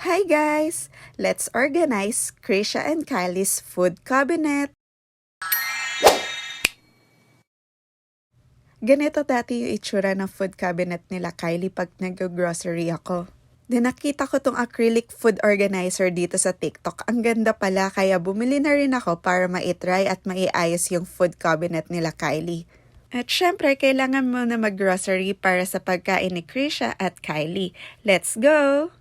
Hi guys! Let's organize Krisha and Kylie's food cabinet. Ganito dati yung itsura ng food cabinet nila Kylie pag nag-grocery ako. Then nakita ko tong acrylic food organizer dito sa TikTok. Ang ganda pala kaya bumili na rin ako para ma-try at maiayos yung food cabinet nila Kylie. At syempre, kailangan mo na mag-grocery para sa pagkain ni Krisha at Kylie. Let's go!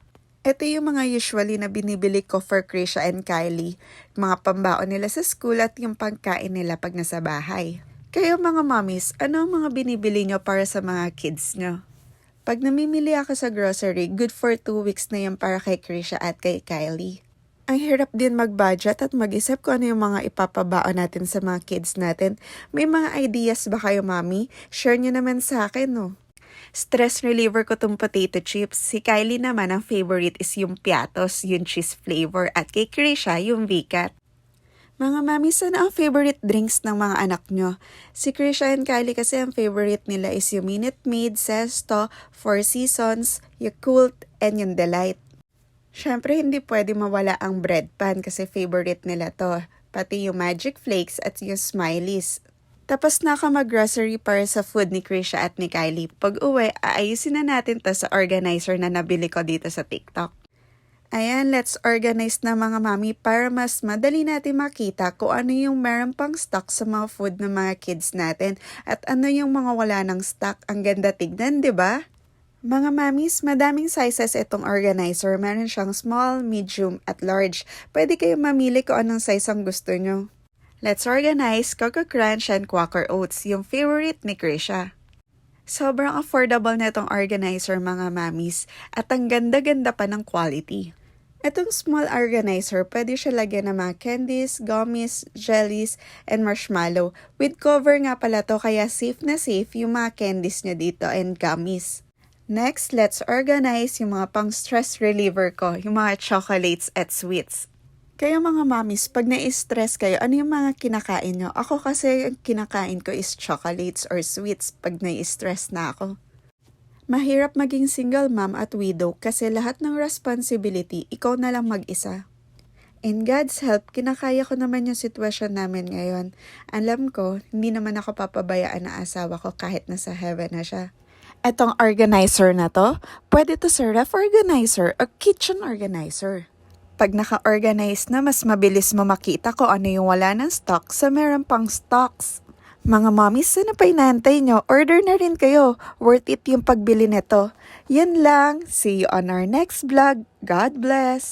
Ito yung mga usually na binibili ko for Krisha and Kylie. Mga pambaon nila sa school at yung pagkain nila pag nasa bahay. Kayo mga mommies, ano ang mga binibili nyo para sa mga kids nyo? Pag namimili ako sa grocery, good for 2 weeks na yan para kay Krisha at kay Kylie. Ang hirap din mag-budget at mag-isip kung ano yung mga ipapabaon natin sa mga kids natin. May mga ideas ba kayo, mami? Share nyo naman sa akin, no? Stress reliever ko tong potato chips. Si Kylie naman, ang favorite is yung piatos, yung cheese flavor. At kay Krisha, yung Vicat. Mga mami, sana ang favorite drinks ng mga anak nyo? Si Krisha and Kylie kasi ang favorite nila is yung Minute Maid, Zesto, Four Seasons, Yakult, and yung Delight. Syempre, hindi pwede mawala ang bread pan kasi favorite nila to. Pati yung Magic Flakes at yung Smileys. Tapos na ako mag-grocery para sa food ni Krisha at ni Kylie. Pag uwi, aayusin na natin to sa organizer na nabili ko dito sa TikTok. Ayan, let's organize na mga mami para mas madali natin makita kung ano yung meron pang stock sa mga food ng mga kids natin at ano yung mga wala ng stock. Ang ganda tignan, di ba? Mga mamis, madaming sizes itong organizer. Meron siyang small, medium, at large. Pwede kayong mamili kung anong size ang gusto nyo. Let's organize Coco Crunch and Quaker Oats, yung favorite ni Krisha. Sobrang affordable na itong organizer mga mamis at ang ganda-ganda pa ng quality. Itong small organizer, pwede siya lagyan ng mga candies, gummies, jellies, and marshmallow. With cover nga pala to kaya safe na safe yung mga candies niya dito and gummies. Next, let's organize yung mga pang-stress reliever ko, yung mga chocolates at sweets. Kaya mga mamis, pag na-stress kayo, ano yung mga kinakain nyo? Ako kasi yung kinakain ko is chocolates or sweets pag na-stress na ako. Mahirap maging single mom at widow kasi lahat ng responsibility, ikaw na lang mag-isa. In God's help, kinakaya ko naman yung sitwasyon namin ngayon. Alam ko, hindi naman ako papabayaan ng asawa ko kahit nasa heaven na siya. Etong organizer na to, pwede to sa ref organizer o kitchen organizer. Pag naka-organize na, mas mabilis mo makita kung ano yung wala ng stock sa meron pang stocks. Mga mommies, sana pa inaantay nyo? Order na rin kayo. Worth it yung pagbili nito. Yan lang. See you on our next vlog. God bless!